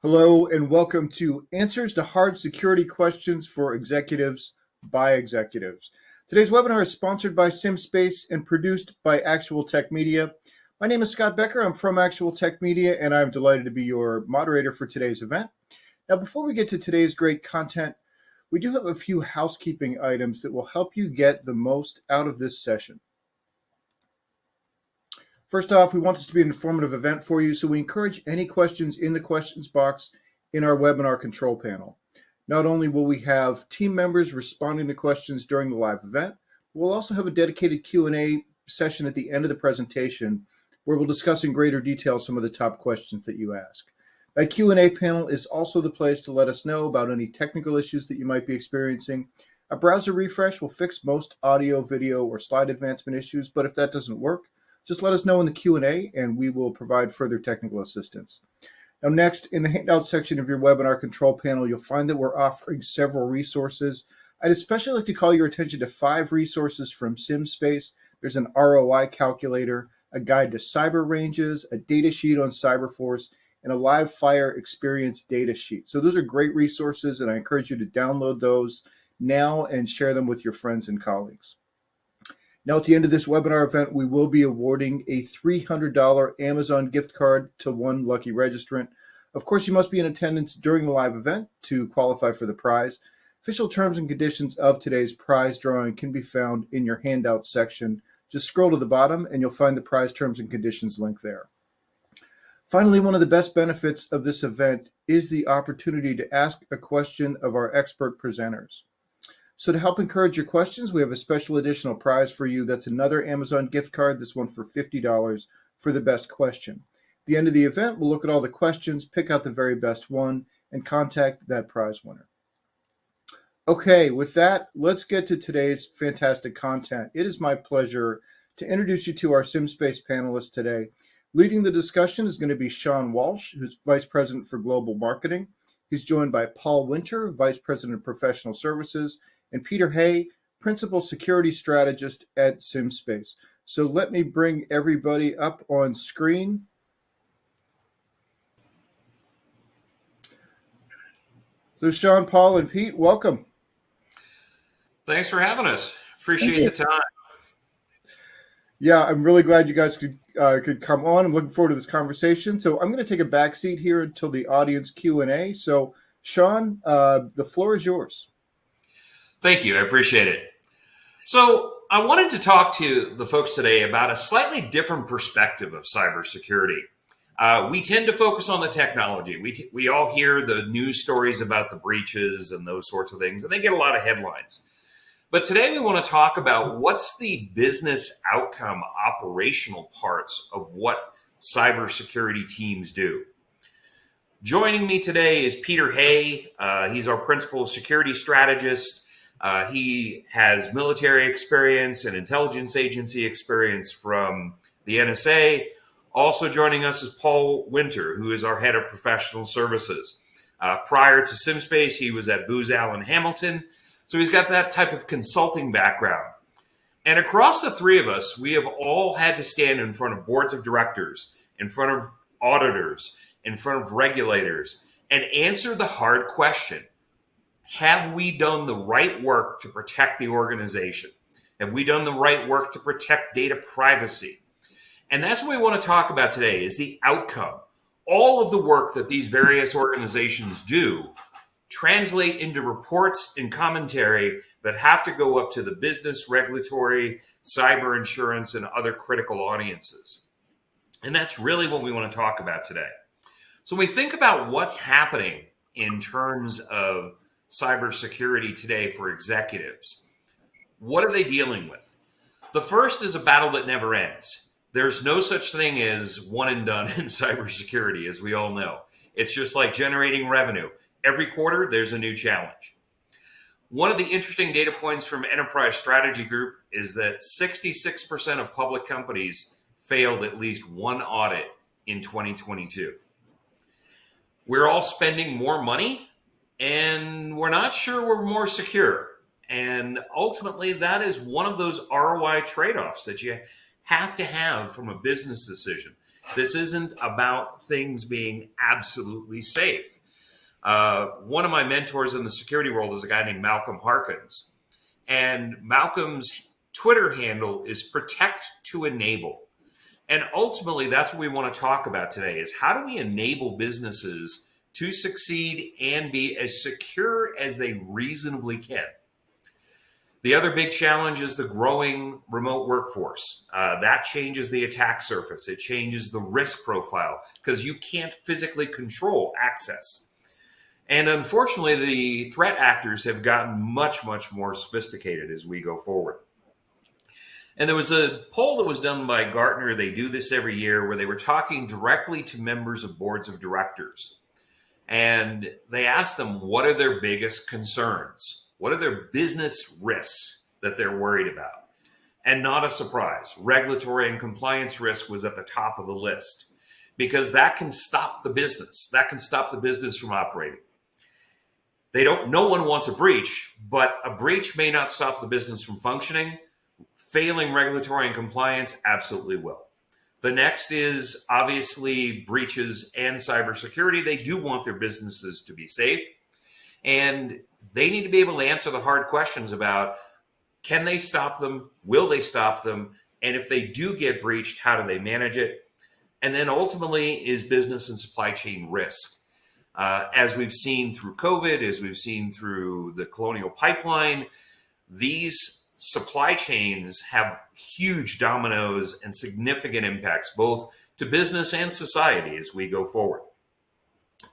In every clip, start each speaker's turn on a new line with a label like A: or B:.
A: Hello and welcome to Answers to Hard Security Questions for Executives by Executives. Today's webinar is sponsored by SimSpace and produced by Actual Tech Media. My name is Scott Becker. I'm from Actual Tech Media and I'm delighted to be your moderator for today's event. Now, before we get to today's great content, we do have a few housekeeping items that will help you get the most out of this session. First off, we want this to be an informative event for you, so we encourage any questions in the questions box in our webinar control panel. Not only will we have team members responding to questions during the live event, we'll also have a dedicated Q&A session at the end of the presentation where we'll discuss in greater detail some of the top questions that you ask. That Q&A panel is also the place to let us know about any technical issues that you might be experiencing. A browser refresh will fix most audio, video, or slide advancement issues, but if that doesn't work, just let us know in the Q&A and we will provide further technical assistance. Now next, in the handout section of your webinar control panel, you'll find that we're offering several resources. I'd especially like to call your attention to 5 resources from SimSpace. There's an ROI calculator, a guide to cyber ranges, a data sheet on Cyberforce, and a live fire experience data sheet. So those are great resources and I encourage you to download those now and share them with your friends and colleagues. Now, at the end of this webinar event, we will be awarding a $300 Amazon gift card to one lucky registrant. Of course, you must be in attendance during the live event to qualify for the prize. Official terms and conditions of today's prize drawing can be found in your handout section. Just scroll to the bottom and you'll find the prize terms and conditions link there. Finally, one of the best benefits of this event is the opportunity to ask a question of our expert presenters. So to help encourage your questions, we have a special additional prize for you. That's another Amazon gift card, this one for $50 for the best question. At the end of the event, we'll look at all the questions, pick out the very best one, and contact that prize winner. Okay, with that, let's get to today's fantastic content. It is my pleasure to introduce you to our SimSpace panelists today. Leading the discussion is going to be Sean Walsh, who's Vice President for Global Marketing. He's joined by Paul Winter, Vice President of Professional Services, and Peter Hay, Principal Security Strategist at SimSpace. So let me bring everybody up on screen. So Sean, Paul, and Pete, welcome.
B: Thanks for having us. Appreciate the time.
A: Yeah, I'm really glad you guys could come on. I'm looking forward to this conversation. So I'm going to take a back seat here until the audience Q&A. So Sean, the floor is yours.
B: Thank you. I appreciate it. So I wanted to talk to the folks today about a slightly different perspective of cybersecurity. We tend to focus on the technology. We all hear the news stories about the breaches and those sorts of things, and they get a lot of headlines. But today we want to talk about what's the business outcome, operational parts of what cybersecurity teams do. Joining me today is Peter Hay. He's our Principal Security Strategist. He has military experience and intelligence agency experience from the NSA. Also joining us is Paul Winter, who is our head of professional services. Prior to SimSpace, he was at Booz Allen Hamilton. So he's got that type of consulting background. And across the three of us, we have all had to stand in front of boards of directors, in front of auditors, in front of regulators, and answer the hard question. Have we done the right work to protect the organization? Have we done the right work to protect data privacy? And that's what we want to talk about today is the outcome. All of the work that these various organizations do translate into reports and commentary that have to go up to the business, regulatory, cyber insurance, and other critical audiences. And that's really what we want to talk about today. So when we think about what's happening in terms of cybersecurity today for executives, what are they dealing with? The first is a battle that never ends. There's no such thing as one and done in cybersecurity, as we all know. It's just like generating revenue. Every quarter, there's a new challenge. One of the interesting data points from Enterprise Strategy Group is that 66% of public companies failed at least one audit in 2022. We're all spending more money, and we're not sure we're more secure. And ultimately, that is one of those ROI trade-offs that you have to have from a business decision. This isn't about things being absolutely safe. One of my mentors in the security world is a guy named Malcolm Harkins. And Malcolm's Twitter handle is Protect to Enable. And ultimately, that's what we want to talk about today is how do we enable businesses to succeed and be as secure as they reasonably can? The other big challenge is the growing remote workforce. That changes the attack surface. It changes the risk profile because you can't physically control access. And unfortunately, the threat actors have gotten much, much more sophisticated as we go forward. And there was a poll that was done by Gartner. They do this every year where they were talking directly to members of boards of directors. And they asked them, what are their biggest concerns? What are their business risks that they're worried about? And not a surprise, regulatory and compliance risk was at the top of the list because that can stop the business. That can stop the business from operating. No one wants a breach, but a breach may not stop the business from functioning. Failing regulatory and compliance absolutely will. The next is obviously breaches and cybersecurity. They do want their businesses to be safe, and they need to be able to answer the hard questions about can they stop them? Will they stop them? And if they do get breached, how do they manage it? And then ultimately is business and supply chain risk. As we've seen through COVID, as we've seen through the Colonial Pipeline, these supply chains have huge dominoes and significant impacts, both to business and society as we go forward.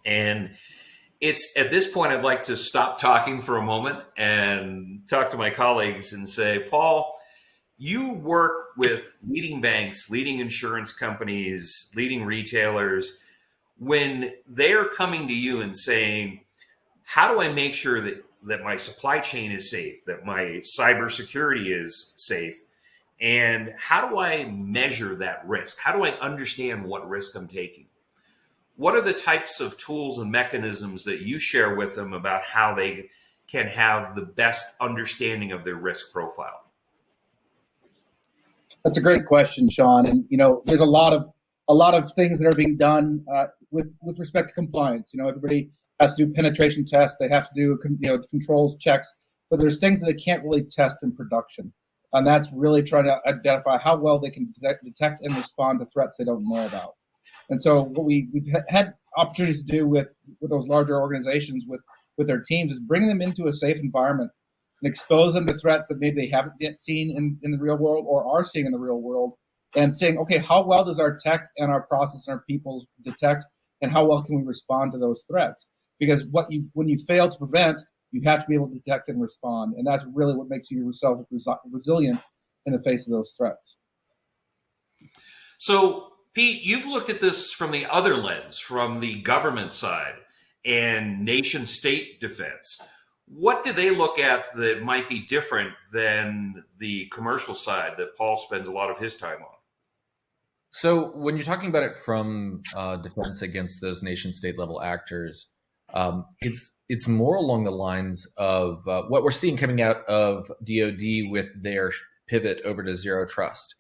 B: And it's at this point, I'd like to stop talking for a moment and talk to my colleagues and say, Paul, you work with leading banks, leading insurance companies, leading retailers. When they're coming to you and saying, how do I make sure that my supply chain is safe, that my cybersecurity is safe, and how do I measure that risk? How do I understand what risk I'm taking? What are the types of tools and mechanisms that you share with them about how they can have the best understanding of their risk profile?
C: That's a great question, Sean. And there's a lot of things that are being done with respect to compliance. Everybody has to do penetration tests. They have to do controls checks, but there's things that they can't really test in production, and that's really trying to identify how well they can detect and respond to threats they don't know about. And so what we've had opportunities to do with those larger organizations with their teams is bring them into a safe environment and expose them to threats that maybe they haven't yet seen in the real world or are seeing in the real world, and saying, okay, how well does our tech and our process and our people detect, and how well can we respond to those threats? Because when you fail to prevent, you have to be able to detect and respond, and that's really what makes you yourself resilient in the face of those threats.
B: So, Pete, you've looked at this from the other lens, from the government side and nation-state defense. What do they look at that might be different than the commercial side that Paul spends a lot of his time on?
D: So when you're talking about it from defense against those nation-state level actors, it's more along the lines of what we're seeing coming out of DoD with their pivot over to zero trust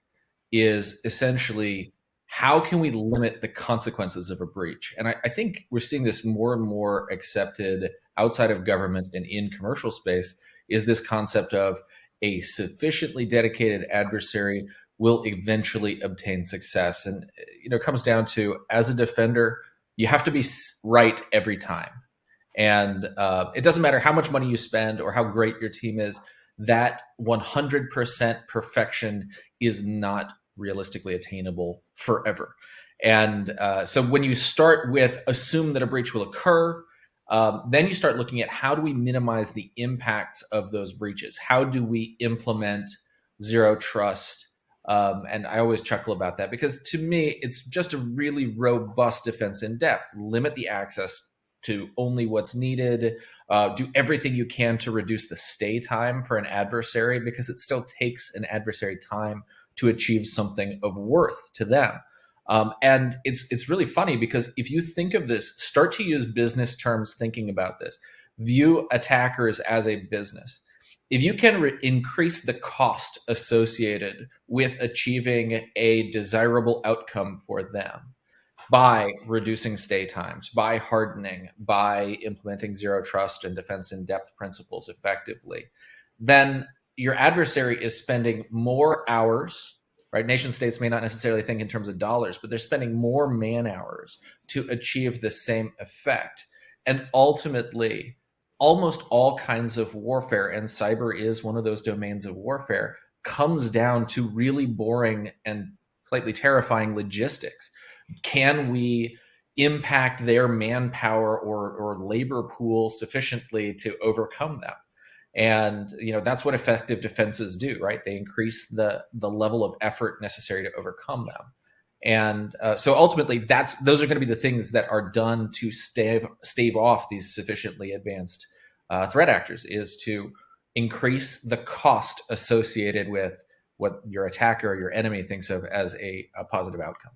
D: is essentially how can we limit the consequences of a breach? And I think we're seeing this more and more accepted outside of government and in commercial space is this concept of a sufficiently dedicated adversary will eventually obtain success. And it comes down to, as a defender, you have to be right every time. And it doesn't matter how much money you spend or how great your team is, that 100% perfection is not realistically attainable forever. And so when you start with assume that a breach will occur, then you start looking at how do we minimize the impacts of those breaches? How do we implement zero trust? And I always chuckle about that because to me, it's just a really robust defense in depth. Limit the access to only what's needed. Do everything you can to reduce the stay time for an adversary because it still takes an adversary time to achieve something of worth to them. And it's really funny because if you think of this, start to use business terms thinking about this. View attackers as a business. If you can increase the cost associated with achieving a desirable outcome for them, by reducing stay times, by hardening, by implementing zero trust and defense in depth principles effectively, then your adversary is spending more hours, right? Nation states may not necessarily think in terms of dollars, but they're spending more man hours to achieve the same effect. And ultimately, almost all kinds of warfare, and cyber is one of those domains of warfare, comes down to really boring and slightly terrifying logistics. Can we impact their manpower or labor pool sufficiently to overcome them? And that's what effective defenses do, right? They increase the level of effort necessary to overcome them. And so ultimately, those are going to be the things that are done to stave off these sufficiently advanced threat actors, is to increase the cost associated with what your attacker or your enemy thinks of as a positive outcome.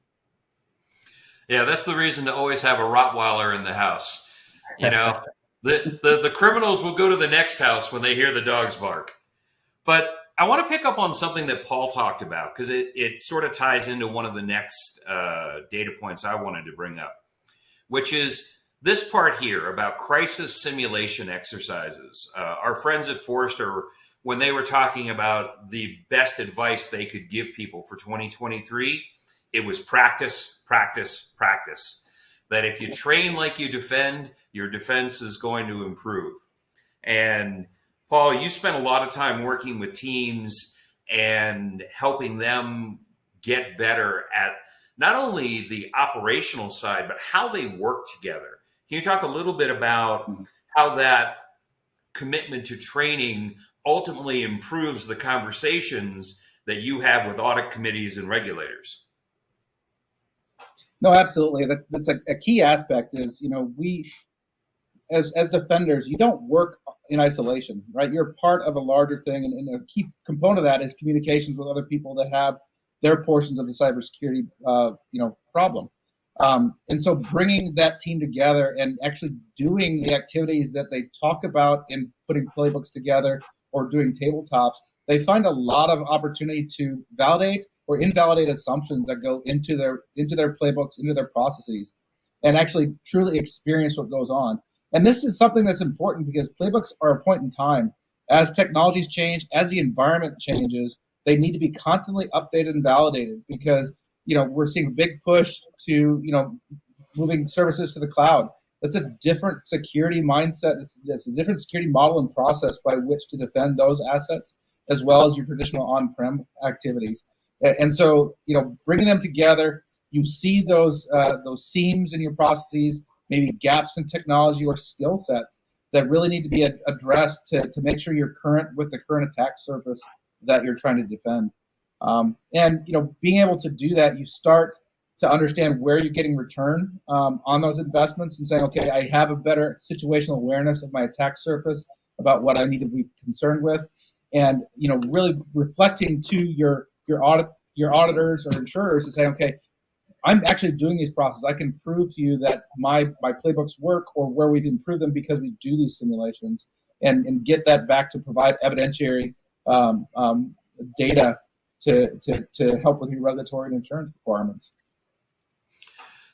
B: Yeah, that's the reason to always have a Rottweiler in the house. The criminals will go to the next house when they hear the dogs bark. But I want to pick up on something that Paul talked about, because it sort of ties into one of the next data points I wanted to bring up, which is this part here about crisis simulation exercises. Our friends at Forrester, when they were talking about the best advice they could give people for 2023, it was practice, practice, practice. That if you train like you defend, your defense is going to improve. And Paul, you spent a lot of time working with teams and helping them get better at not only the operational side, but how they work together. Can you talk a little bit about how that commitment to training ultimately improves the conversations that you have with audit committees and regulators?
C: No, absolutely. That's a key aspect is, we, as defenders, you don't work in isolation, right? You're part of a larger thing. And a key component of that is communications with other people that have their portions of the cybersecurity, problem. And so bringing that team together and actually doing the activities that they talk about in putting playbooks together or doing tabletops, they find a lot of opportunity to validate or invalidate assumptions that go into their playbooks, into their processes, and actually truly experience what goes on. And this is something that's important because playbooks are a point in time. As technologies change, as the environment changes, they need to be constantly updated and validated because, we're seeing a big push to, moving services to the cloud. That's a different security mindset. It's a different security model and process by which to defend those assets, as well as your traditional on-prem activities. And so, bringing them together, you see those seams in your processes, maybe gaps in technology or skill sets that really need to be addressed to make sure you're current with the current attack surface that you're trying to defend. And being able to do that, you start to understand where you're getting return on those investments and saying, okay, I have a better situational awareness of my attack surface about what I need to be concerned with, and really reflecting to your auditors or insurers to say, okay, I'm actually doing these processes. I can prove to you that my playbooks work or where we've improved them because we do these simulations, and get that back to provide evidentiary data to help with your regulatory and insurance requirements.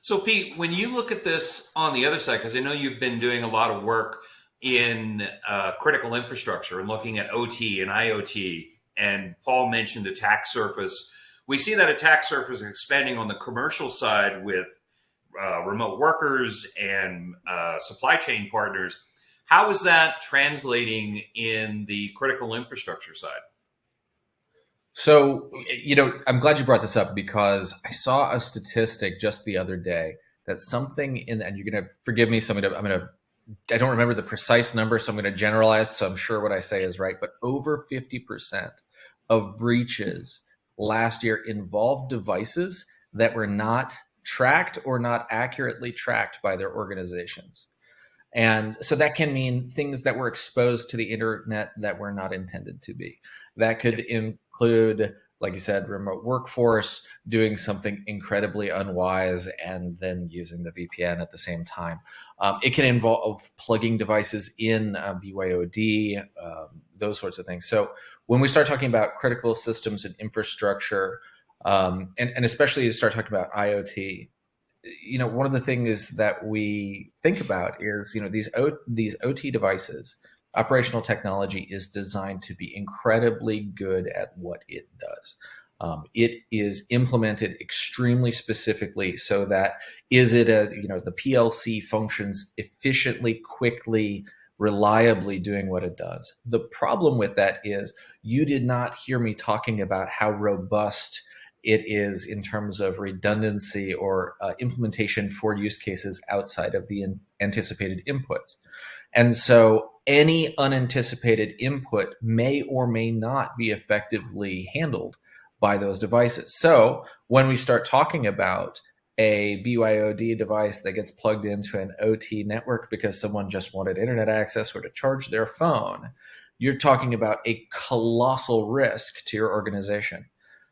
B: So Pete, when you look at this on the other side, because I know you've been doing a lot of work in critical infrastructure and looking at OT and IoT, and Paul mentioned attack surface. We see that attack surface expanding on the commercial side with remote workers and supply chain partners. How is that translating in the critical infrastructure side?
D: So, I'm glad you brought this up because I saw a statistic just the other day that something and you're going to forgive me, so I don't remember the precise number, so I'm going to generalize, so I'm sure what I say is right, but over 50% of breaches last year involved devices that were not tracked or not accurately tracked by their organizations. And so that can mean things that were exposed to the internet that were not intended to be. That could include, like you said, remote workforce, doing something incredibly unwise and then using the VPN at the same time. It can involve plugging devices in BYOD, those sorts of things. So when we start talking about critical systems and infrastructure, and especially you start talking about IoT, one of the things that we think about is, these OT devices, operational technology is designed to be incredibly good at what it does. It is implemented extremely specifically so that the PLC functions efficiently, quickly, reliably doing what it does. The problem with that is you did not hear me talking about how robust it is in terms of redundancy or implementation for use cases outside of the anticipated inputs. And so any unanticipated input may or may not be effectively handled by those devices. So when we start talking about a BYOD device that gets plugged into an OT network because someone just wanted internet access or to charge their phone, you're talking about a colossal risk to your organization.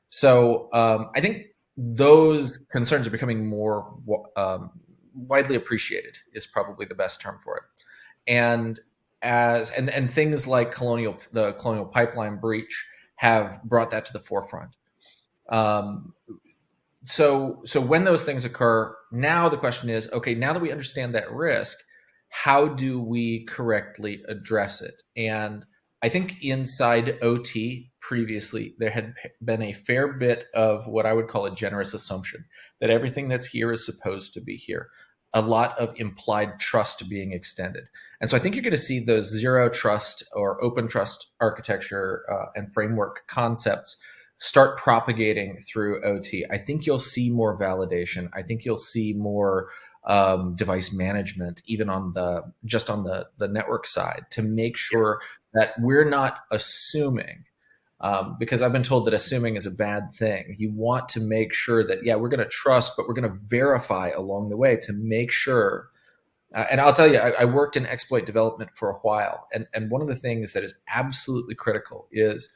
D: So I think those concerns are becoming more widely appreciated is probably the best term for it. And things like the Colonial Pipeline breach have brought that to the forefront. So when those things occur, now the question is, okay, now that we understand that risk, how do we correctly address it? And I think inside OT previously, there had been a fair bit of what I would call a generous assumption that everything that's here is supposed to be here. A lot of implied trust being extended. And so I think you're going to see those zero trust or open trust architecture and framework concepts start propagating through OT. I think you'll see more validation. I think you'll see more device management, even on the network side, to make sure that we're not assuming, because I've been told that assuming is a bad thing. You want to make sure that, we're going to trust, but we're going to verify along the way to make sure. And I'll tell you, I worked in exploit development for a while. And one of the things that is absolutely critical is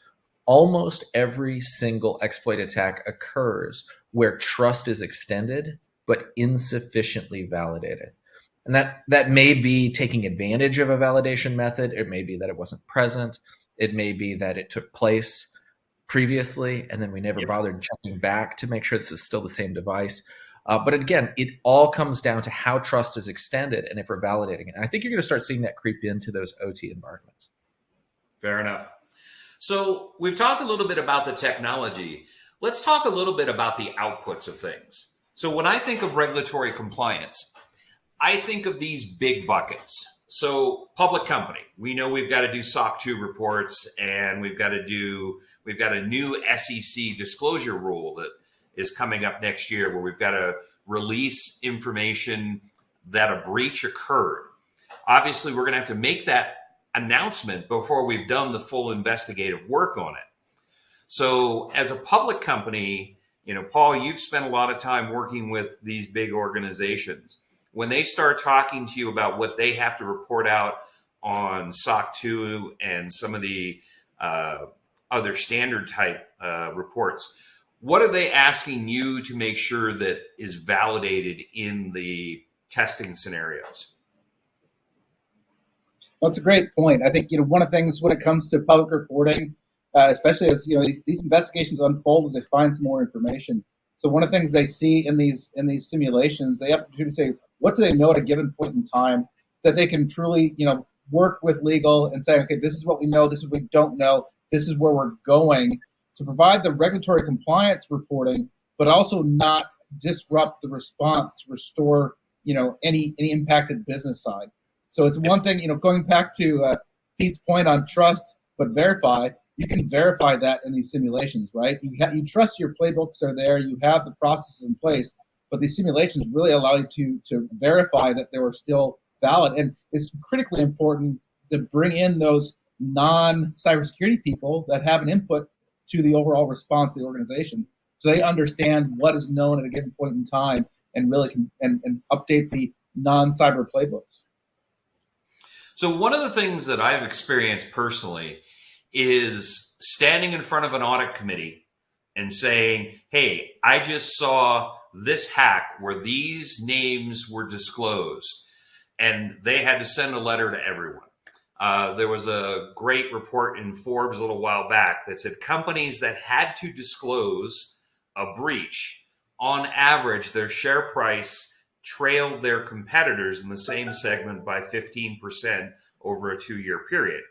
D: almost every single exploit attack occurs where trust is extended, but insufficiently validated. And that may be taking advantage of a validation method. It may be that it wasn't present. It may be that it took place previously, and then we never bothered checking back to make sure this is still the same device. But again, it all comes down to how trust is extended and if we're validating it. And I think you're going to start seeing that creep into those OT environments.
B: Fair enough. So we've talked a little bit about the technology. Let's talk a little bit about the outputs of things. So when I think of regulatory compliance, I think of these big buckets. So public company, we know we've got to do SOC 2 reports, and we've got a new SEC disclosure rule that is coming up next year where we've got to release information that a breach occurred. Obviously, we're going to have to make that announcement before we've done the full investigative work on it. So as a public company, Paul, you've spent a lot of time working with these big organizations. When they start talking to you about what they have to report out on SOC 2 and some of the other standard type reports, what are they asking you to make sure that is validated in the testing scenarios?
C: Well, that's a great point. I think one of the things when it comes to public reporting, especially as these investigations unfold, as they find some more information. So one of the things they see in these simulations, they have to say, what do they know at a given point in time that they can truly work with legal and say, okay, this is what we know, this is what we don't know, this is where we're going, to provide the regulatory compliance reporting, but also not disrupt the response to restore any impacted business side. So it's one thing, going back to Pete's point on trust but verify, you can verify that in these simulations, right? You trust your playbooks are there, you have the processes in place, but these simulations really allow you to verify that they were still valid. And it's critically important to bring in those non-cybersecurity people that have an input to the overall response of the organization, so they understand what is known at a given point in time and really can and update the non-cyber playbooks.
B: So one of the things that I've experienced personally is standing in front of an audit committee and saying, hey, I just saw this hack where these names were disclosed, and they had to send a letter to everyone. There was a great report in Forbes a little while back that said companies that had to disclose a breach on average, their share price trailed their competitors in the same segment by 15% over a 2-year period.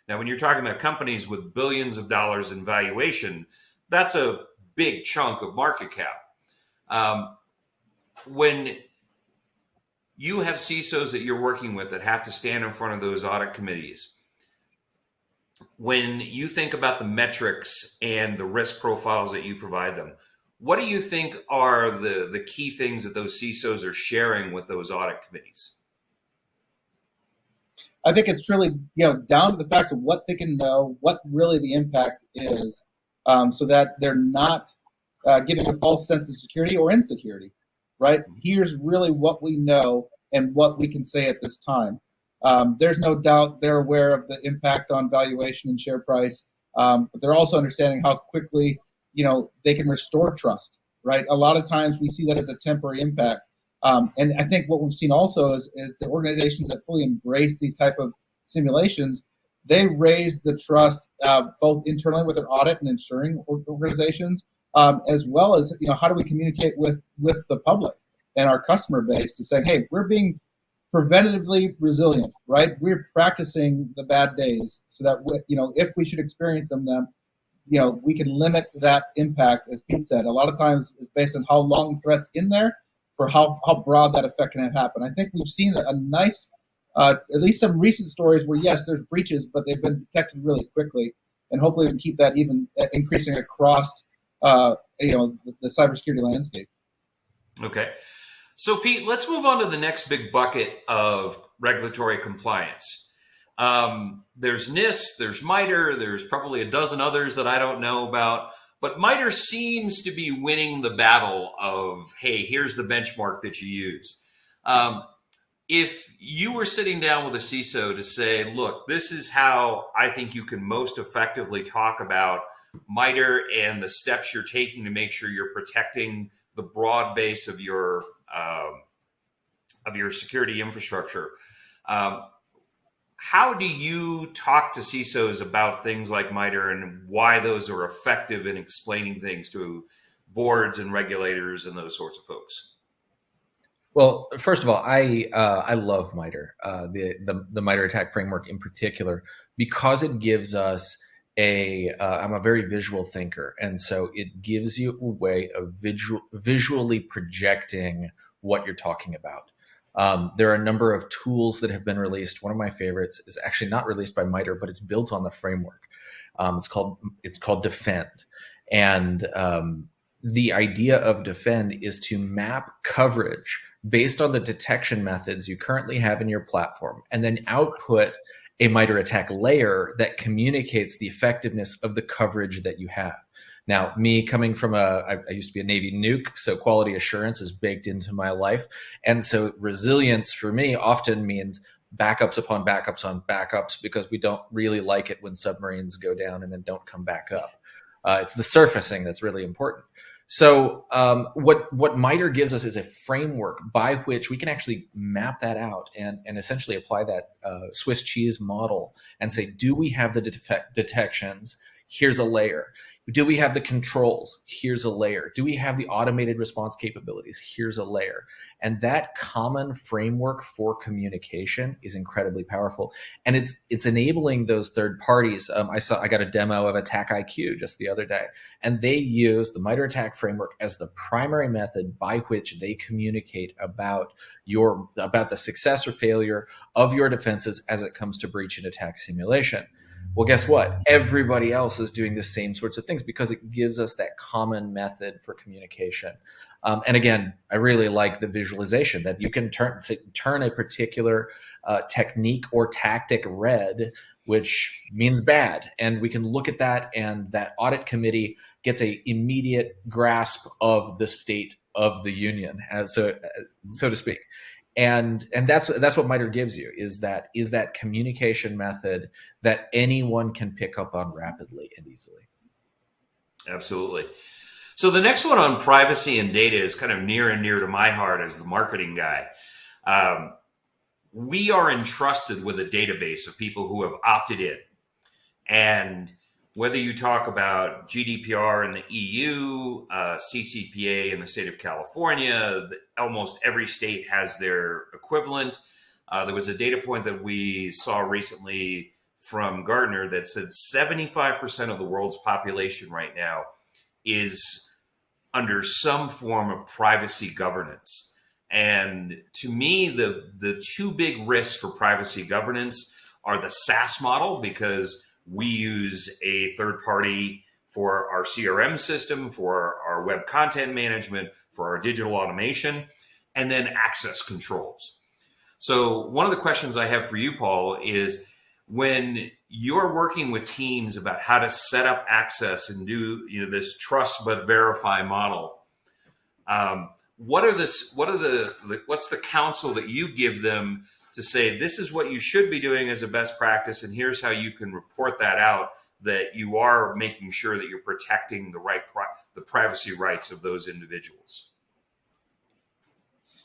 B: Now, when you're talking about companies with billions of dollars in valuation, that's a big chunk of market cap. When you have CISOs that you're working with that have to stand in front of those audit committees, when you think about the metrics and the risk profiles that you provide them, what do you think are the key things that those CISOs are sharing with those audit committees?
C: I think it's truly, down to the facts of what they can know, what really the impact is, so that they're not giving a false sense of security or insecurity, right? Here's really what we know and what we can say at this time. There's no doubt they're aware of the impact on valuation and share price, but they're also understanding how quickly, they can restore trust, right? A lot of times we see that as a temporary impact. And I think what we've seen also is the organizations that fully embrace these type of simulations, they raise the trust both internally with their audit and ensuring organizations, as well as how do we communicate with the public and our customer base to say, hey, we're being preventatively resilient, right? We're practicing the bad days so that if we should experience them, we can limit that impact, as Pete said. A lot of times it's based on how long threats in there, for how broad that effect can happen. I think we've seen a nice, at least some recent stories where, yes, there's breaches, but they've been detected really quickly, and hopefully we can keep that even increasing across, the cybersecurity landscape.
B: Okay. So, Pete, let's move on to the next big bucket of regulatory compliance. There's NIST, there's MITRE, there's probably a dozen others that I don't know about. But MITRE seems to be winning the battle of, hey, here's the benchmark that you use. If you were sitting down with a CISO to say, look, this is how I think you can most effectively talk about MITRE and the steps you're taking to make sure you're protecting the broad base of your security infrastructure, how do you talk to CISOs about things like MITRE and why those are effective in explaining things to boards and regulators and those sorts of folks?
D: Well, first of all, I love MITRE, the MITRE attack framework in particular, because it gives us I'm a very visual thinker, and so it gives you a way of visually projecting what you're talking about. There are a number of tools that have been released. One of my favorites is actually not released by MITRE, but it's built on the framework. It's called Defend, and the idea of Defend is to map coverage based on the detection methods you currently have in your platform, and then output a MITRE attack layer that communicates the effectiveness of the coverage that you have. Now, me coming from I used to be a Navy nuke, so quality assurance is baked into my life. And so resilience for me often means backups upon backups on backups, because we don't really like it when submarines go down and then don't come back up. It's the surfacing that's really important. So what MITRE gives us is a framework by which we can actually map that out and essentially apply that Swiss cheese model and say, do we have the detections? Here's a layer. Do we have the controls? Here's a layer. Do we have the automated response capabilities? Here's a layer. And that common framework for communication is incredibly powerful. And it's enabling those third parties. I got a demo of Attack IQ just the other day, and they use the MITRE attack framework as the primary method by which they communicate about the success or failure of your defenses as it comes to breach and attack simulation. Well, guess what? Everybody else is doing the same sorts of things because it gives us that common method for communication. And again, I really like the visualization that you can turn a particular technique or tactic red, which means bad. And we can look at that, and that audit committee gets an immediate grasp of the state of the union, so to speak. And that's what MITRE gives you, is that communication method that anyone can pick up on rapidly and easily.
B: Absolutely. So the next one on privacy and data is kind of near and dear to my heart as the marketing guy. We are entrusted with a database of people who have opted in. And whether you talk about GDPR in the EU, CCPA in the state of California, almost every state has their equivalent. There was a data point that we saw recently from Gartner that said 75% of the world's population right now is under some form of privacy governance. And to me, the two big risks for privacy governance are the SaaS model, because we use a third party for our CRM system, for our web content management, for our digital automation, and then access controls. So one of the questions I have for you, Paul, is when you're working with teams about how to set up access and do this trust but verify model, what's the counsel that you give them to say, this is what you should be doing as a best practice, and here's how you can report that out, that you are making sure that you're protecting the privacy rights of those individuals?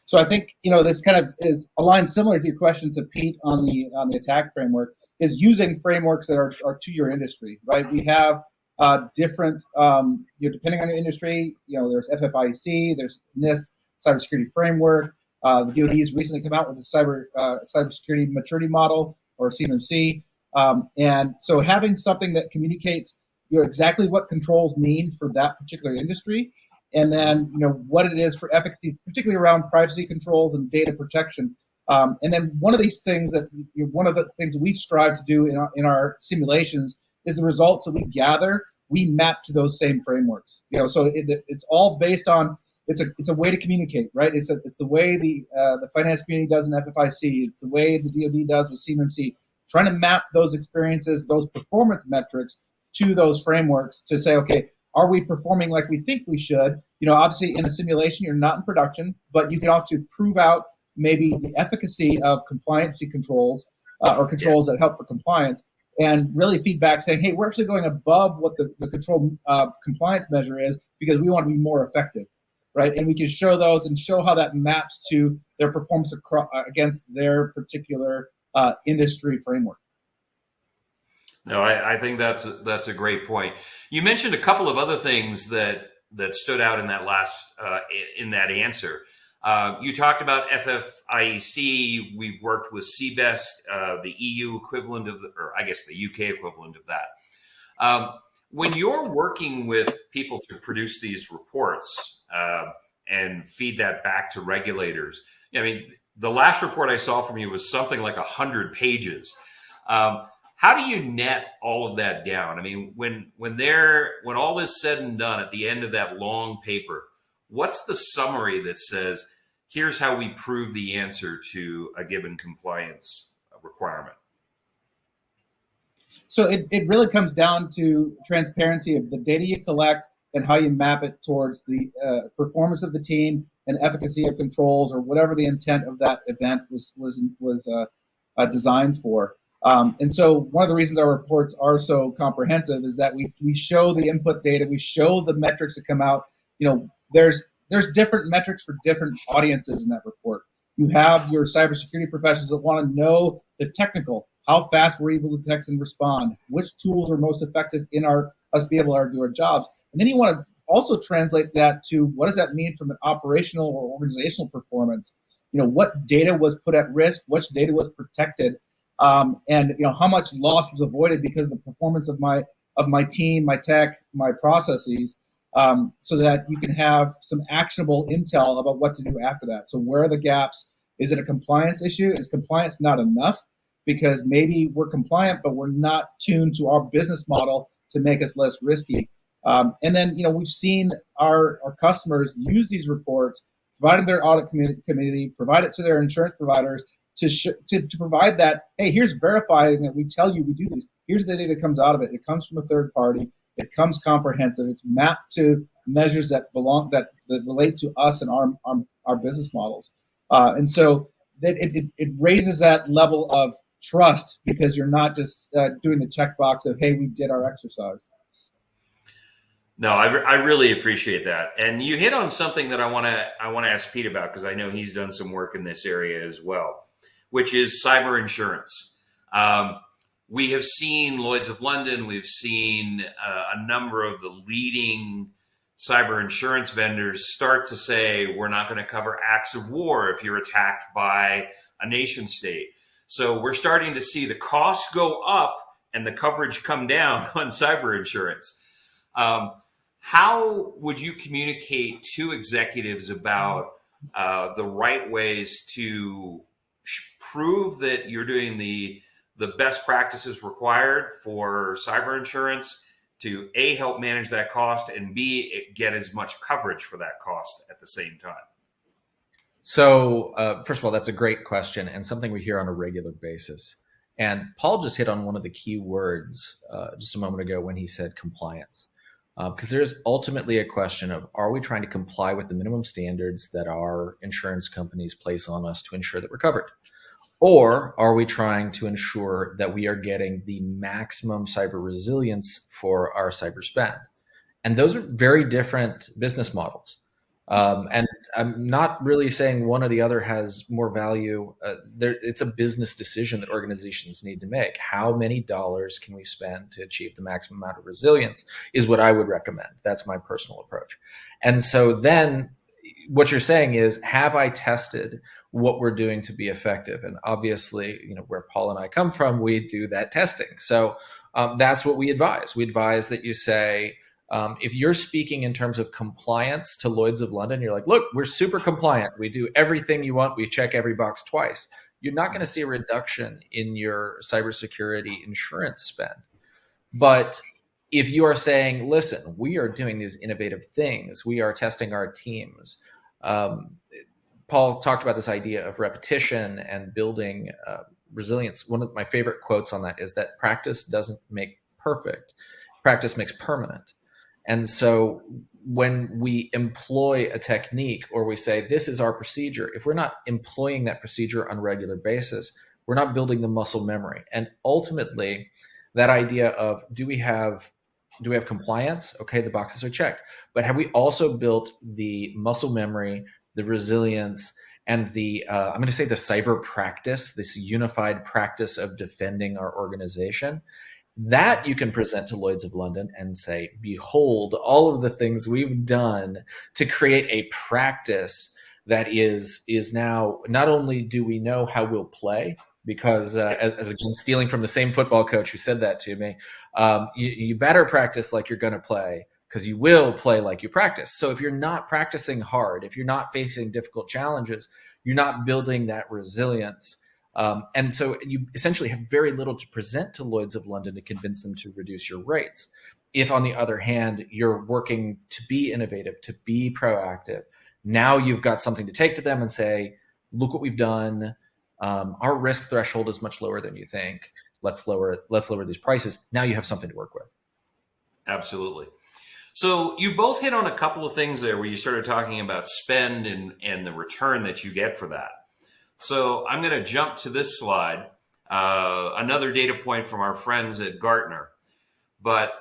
C: So I think this kind of is aligned similar to your question to Pete on the attack framework, is using frameworks that are to your industry, right? We have different, depending on your industry, there's FFIEC, there's NIST cybersecurity framework. The DoD has recently come out with a cybersecurity maturity model, or CMMC, and so having something that communicates exactly what controls mean for that particular industry, and then what it is for efficacy, particularly around privacy controls and data protection. And then one of the things we strive to do in our simulations is the results that we gather, we map to those same frameworks. So it's all based on, it's a way to communicate, right? It's the way the finance community does in FFIEC. It's the way the DoD does with CMMC. Trying to map those experiences, those performance metrics to those frameworks to say, okay, are we performing like we think we should? Obviously in a simulation, you're not in production, but you can also prove out maybe the efficacy of compliancy controls or controls that help for compliance, and really feedback saying, hey, we're actually going above what the control compliance measure is because we want to be more effective, right? And we can show those and show how that maps to their performance against their particular industry framework.
B: No, I think that's a great point. You mentioned a couple of other things that stood out in that last in that answer. You talked about FFIEC. We've worked with CBEST, the EU equivalent or I guess the UK equivalent of that. When you're working with people to produce these reports and feed that back to regulators, the last report I saw from you was something like 100 pages. How do you net all of that down? When all is said and done at the end of that long paper, what's the summary that says, here's how we prove the answer to a given compliance requirement?
C: So it really comes down to transparency of the data you collect and how you map it towards the performance of the team and efficacy of controls, or whatever the intent of that event was designed for. And so one of the reasons our reports are so comprehensive is that we show the input data, we show the metrics that come out. There's different metrics for different audiences in that report. You have your cybersecurity professionals that want to know the technical, how fast we're able to detect and respond, which tools are most effective in us being able to do our jobs. And then you want to also translate that to what does that mean from an operational or organizational performance? What data was put at risk, which data was protected, and how much loss was avoided because of the performance of my team, my tech, my processes, so that you can have some actionable intel about what to do after that. So where are the gaps? Is it a compliance issue? Is compliance not enough? Because maybe we're compliant, but we're not tuned to our business model to make us less risky. And then we've seen our customers use these reports, provided their audit committee, provide it to their insurance providers, to provide that, hey, here's verifying that we tell you we do these. Here's the data that comes out of it. It comes from a third party. It comes comprehensive. It's mapped to measures that relate to us and our business models. And so that it raises that level of trust, because you're not just doing the checkbox of, hey, we did our exercise.
B: No, I really appreciate that. And you hit on something that I want to ask Pete about, because I know he's done some work in this area as well, which is cyber insurance. we have seen Lloyd's of London, we've seen a number of the leading cyber insurance vendors start to say, we're not going to cover acts of war if you're attacked by a nation state. So we're starting to see the costs go up and the coverage come down on cyber insurance. How would you communicate to executives about the right ways to prove that you're doing the best practices required for cyber insurance to A, help manage that cost, and B, get as much coverage for that cost at the same time?
D: So, first of all, that's a great question and something we hear on a regular basis. And Paul just hit on one of the key words just a moment ago when he said compliance. Because there's ultimately a question of, are we trying to comply with the minimum standards that our insurance companies place on us to ensure that we're covered? Or are we trying to ensure that we are getting the maximum cyber resilience for our cyber spend? And those are very different business models. And I'm not really saying one or the other has more value. It's a business decision that organizations need to make. How many dollars can we spend to achieve the maximum amount of resilience is what I would recommend. That's my personal approach. And so then what you're saying is, have I tested what we're doing to be effective? And obviously, where Paul and I come from, we do that testing. So that's what we advise. We advise that you say, if you're speaking in terms of compliance to Lloyd's of London, you're like, look, we're super compliant. We do everything you want. We check every box twice. You're not going to see a reduction in your cybersecurity insurance spend. But if you are saying, listen, we are doing these innovative things, we are testing our teams. Paul talked about this idea of repetition and building resilience. One of my favorite quotes on that is that practice doesn't make perfect. Practice makes permanent. And so when we employ a technique or we say, this is our procedure, if we're not employing that procedure on a regular basis, we're not building the muscle memory. And ultimately, that idea of, do we have compliance? Okay, the boxes are checked. But have we also built the muscle memory, the resilience, and the, I'm going to say the cyber practice, this unified practice of defending our organization? That you can present to Lloyd's of London and say, behold, all of the things we've done to create a practice that is now, not only do we know how we'll play, because as again, stealing from the same football coach who said that to me, you better practice like you're going to play, because you will play like you practice. So if you're not practicing hard, if you're not facing difficult challenges, you're not building that resilience. And so you essentially have very little to present to Lloyd's of London to convince them to reduce your rates. If, on the other hand, you're working to be innovative, to be proactive, now you've got something to take to them and say, look what we've done. Our risk threshold is much lower than you think. Let's lower these prices. Now you have something to work with.
B: Absolutely. So you both hit on a couple of things there where you started talking about spend and the return that you get for that. So I'm going to jump to this slide, another data point from our friends at Gartner. But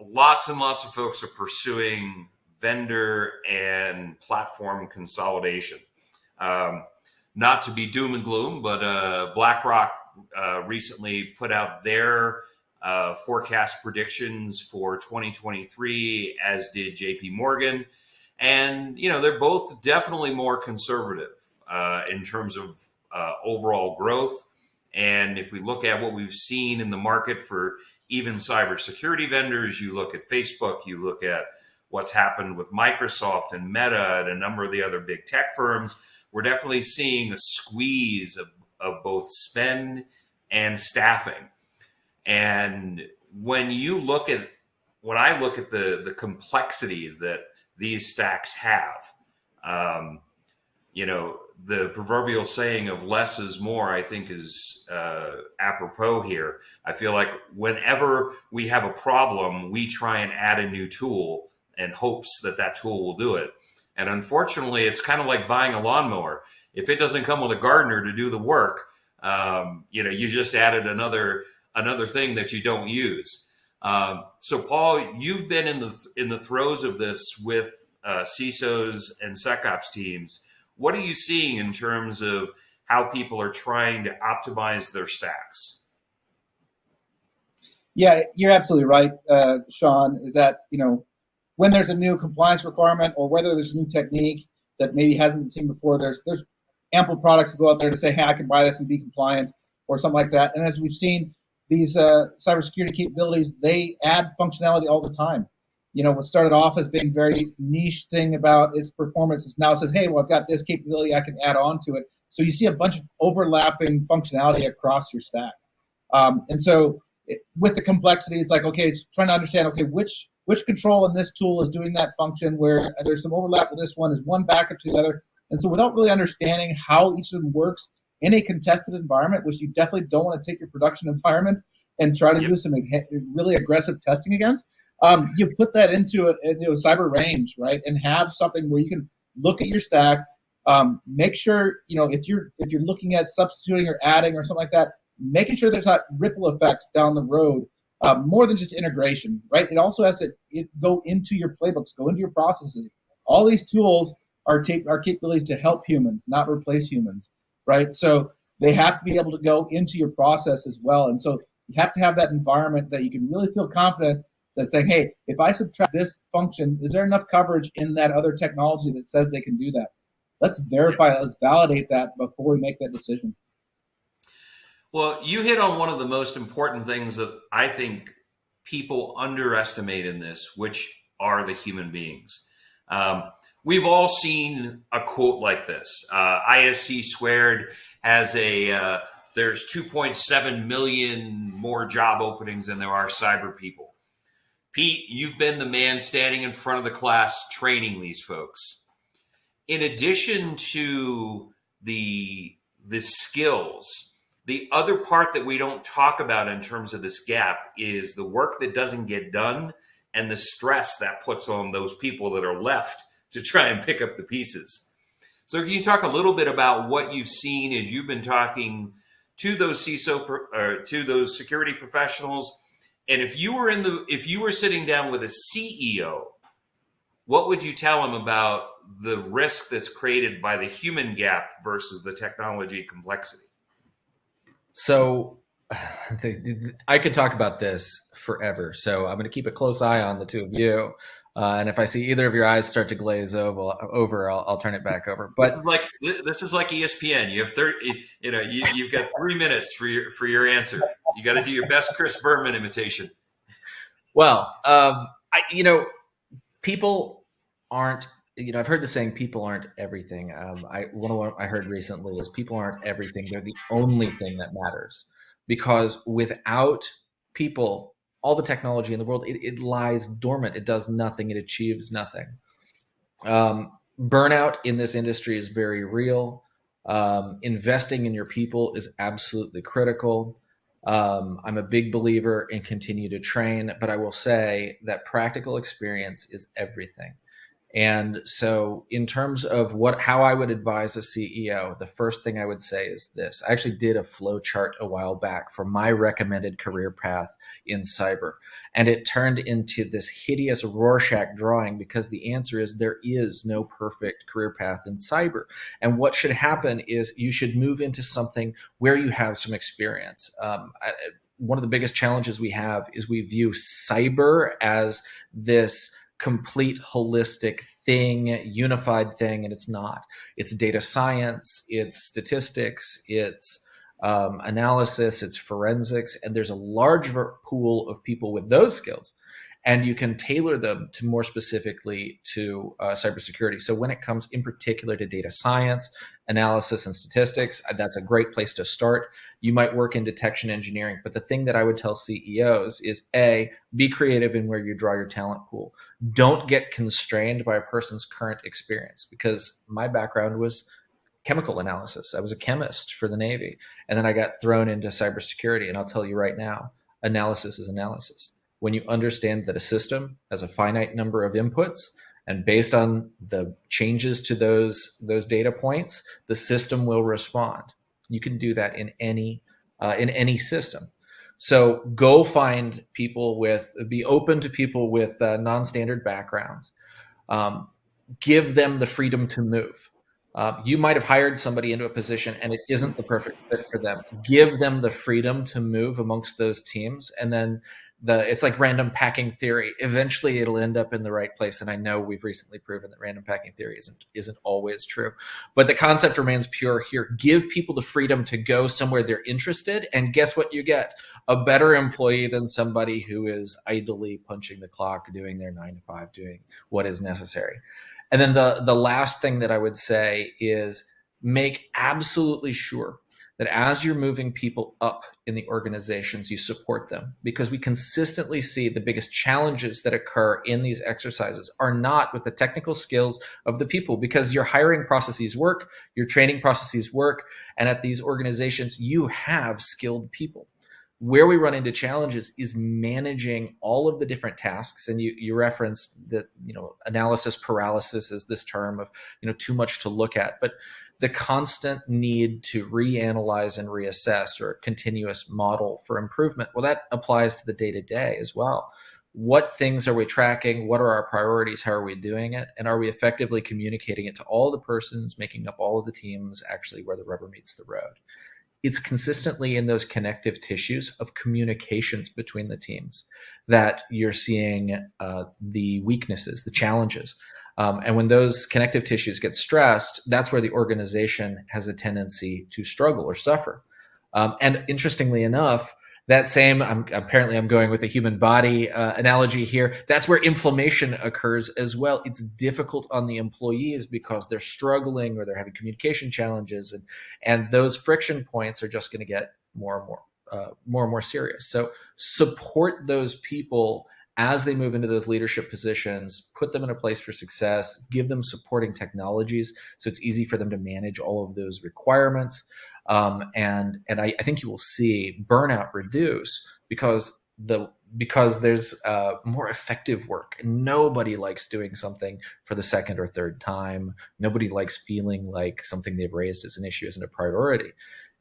B: lots and lots of folks are pursuing vendor and platform consolidation. Not to be doom and gloom, but BlackRock recently put out their forecast predictions for 2023, as did JP Morgan. And, they're both definitely more conservative in terms of overall growth. And if we look at what we've seen in the market for even cybersecurity vendors, you look at Facebook, you look at what's happened with Microsoft and Meta and a number of the other big tech firms, we're definitely seeing a squeeze of both spend and staffing. And when I look at the complexity that these stacks have, the proverbial saying of less is more, I think, is apropos here. I feel like whenever we have a problem, we try and add a new tool in hopes that tool will do it. And unfortunately, it's kind of like buying a lawnmower. If it doesn't come with a gardener to do the work, you just added another thing that you don't use. So, Paul, you've been in the throes of this with CISOs and SecOps teams. What are you seeing in terms of how people are trying to optimize their stacks?
C: Yeah, you're absolutely right, Sean. Is that when there's a new compliance requirement or whether there's a new technique that maybe hasn't been seen before, there's ample products to go out there to say, hey, I can buy this and be compliant or something like that. And as we've seen, these cybersecurity capabilities, they add functionality all the time. What started off as being very niche thing about its performance is now says, hey, well, I've got this capability, I can add on to it. So you see a bunch of overlapping functionality across your stack. And so with the complexity, it's like, okay, it's trying to understand, okay, which control in this tool is doing that function where there's some overlap with this one, is one backup to the other. And so without really understanding how each of them works in a contested environment, which you definitely don't want to take your production environment and try to do some really aggressive testing against, you put that into a cyber range, right? And have something where you can look at your stack, make sure, if you're looking at substituting or adding or something like that, making sure there's not ripple effects down the road, more than just integration, right? It also has to go into your playbooks, go into your processes. All these tools are capabilities to help humans, not replace humans, right? So they have to be able to go into your process as well. And so you have to have that environment that you can really feel confident that saying, hey, if I subtract this function, is there enough coverage in that other technology that says they can do that? Let's verify that, let's validate that before we make that decision.
B: Well, you hit on one of the most important things that I think people underestimate in this, which are the human beings. We've all seen a quote like this. ISC squared has there's 2.7 million more job openings than there are cyber people. Pete, you've been the man standing in front of the class training these folks. In addition to the skills, the other part that we don't talk about in terms of this gap is the work that doesn't get done and the stress that puts on those people that are left to try and pick up the pieces. So can you talk a little bit about what you've seen as you've been talking to those to those security professionals? And if you were sitting down with a CEO, what would you tell them about the risk that's created by the human gap versus the technology complexity?
D: So I could talk about this forever. So I'm going to keep a close eye on the two of you. And if I see either of your eyes start to glaze over, I'll turn it back over. But
B: this is like ESPN. You have you've got 3 minutes for your answer. You got to do your best Chris Berman imitation.
D: Well, people aren't. I've heard the saying, people aren't everything. One of what I heard recently is people aren't everything. They're the only thing that matters. Because without people, all the technology in the world, it lies dormant. It does nothing. It achieves nothing. Burnout in this industry is very real. Investing in your people is absolutely critical. I'm a big believer in continue to train, but I will say that practical experience is everything. And so in terms of how I would advise a CEO, the first thing I would say is this. I actually did a flow chart a while back for my recommended career path in cyber. And it turned into this hideous Rorschach drawing because the answer is there is no perfect career path in cyber. And what should happen is you should move into something where you have some experience. One of the biggest challenges we have is we view cyber as this complete holistic thing, unified thing, and it's not. It's data science, it's statistics, it's analysis, it's forensics, and there's a large pool of people with those skills, and you can tailor them to more specifically to cybersecurity. So when it comes in particular to data science, analysis, and statistics, that's a great place to start. You might work in detection engineering, but the thing that I would tell CEOs is A, be creative in where you draw your talent pool. Don't get constrained by a person's current experience, because my background was chemical analysis. I was a chemist for the Navy, and then I got thrown into cybersecurity. And I'll tell you right now, analysis is analysis. When you understand that a system has a finite number of inputs, and based on the changes to those data points, the system will respond. You can do that in any system. So go find people be open to people with non-standard backgrounds. Give them the freedom to move. You might have hired somebody into a position and it isn't the perfect fit for them. Give them the freedom to move amongst those teams, and then it's like random packing theory. Eventually, it'll end up in the right place. And I know we've recently proven that random packing theory isn't always true, but the concept remains pure here. Give people the freedom to go somewhere they're interested, and guess what you get? A better employee than somebody who is idly punching the clock, doing their 9 to 5, doing what is necessary. And then the last thing that I would say is make absolutely sure that as you're moving people up in the organizations, you support them, because we consistently see the biggest challenges that occur in these exercises are not with the technical skills of the people, because your hiring processes work, your training processes work, and at these organizations, you have skilled people. Where we run into challenges is managing all of the different tasks. And you referenced that, analysis paralysis is this term of, too much to look at, but the constant need to reanalyze and reassess, or a continuous model for improvement. Well, that applies to the day-to-day as well. What things are we tracking? What are our priorities? How are we doing it? And are we effectively communicating it to all the persons making up all of the teams, actually where the rubber meets the road? It's consistently in those connective tissues of communications between the teams that you're seeing the weaknesses, the challenges. And when those connective tissues get stressed, that's where the organization has a tendency to struggle or suffer. And interestingly enough, that same, apparently I'm going with a human body analogy here, that's where inflammation occurs as well. It's difficult on the employees because they're struggling or they're having communication challenges, and those friction points are just going to get more and more serious. So support those people as they move into those leadership positions, put them in a place for success, give them supporting technologies so it's easy for them to manage all of those requirements. And I think you will see burnout reduce because there's more effective work. Nobody likes doing something for the second or third time. Nobody likes feeling like something they've raised as an issue isn't a priority.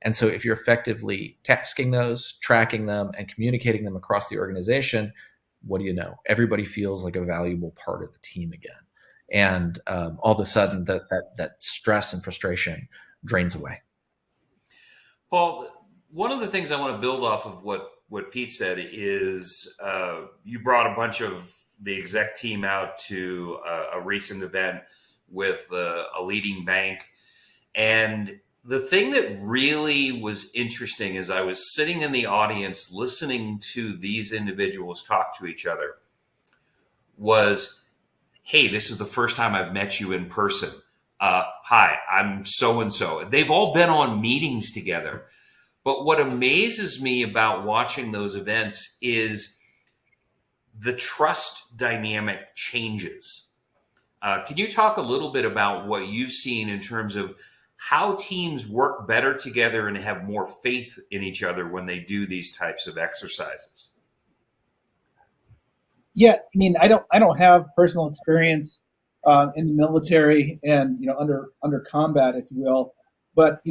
D: And so if you're effectively tasking those, tracking them, and communicating them across the organization, what do you know? Everybody feels like a valuable part of the team again. And all of a sudden that stress and frustration drains away.
B: Paul, one of the things I want to build off of what Pete said is you brought a bunch of the exec team out to a recent event with a leading bank. And the thing that really was interesting is I was sitting in the audience listening to these individuals talk to each other was, hey, this is the first time I've met you in person. Hi, I'm so-and-so. They've all been on meetings together. But what amazes me about watching those events is the trust dynamic changes. Can you talk a little bit about what you've seen in terms of how teams work better together and have more faith in each other when they do these types of exercises?
C: Yeah, I mean, I don't have personal experience in the military and under combat, if you will, but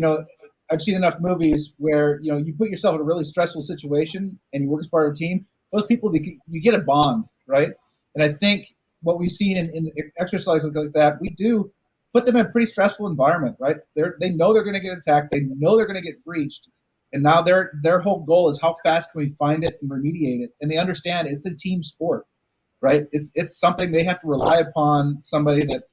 C: I've seen enough movies where you put yourself in a really stressful situation and you work as part of a team. Those people, you get a bond, right? And I think what we've seen in exercises like that, we do put them in a pretty stressful environment, right? They know they're going to get attacked, they know they're going to get breached, and now their whole goal is how fast can we find it and remediate it, and they understand it's a team sport, right? It's something they have to rely upon somebody that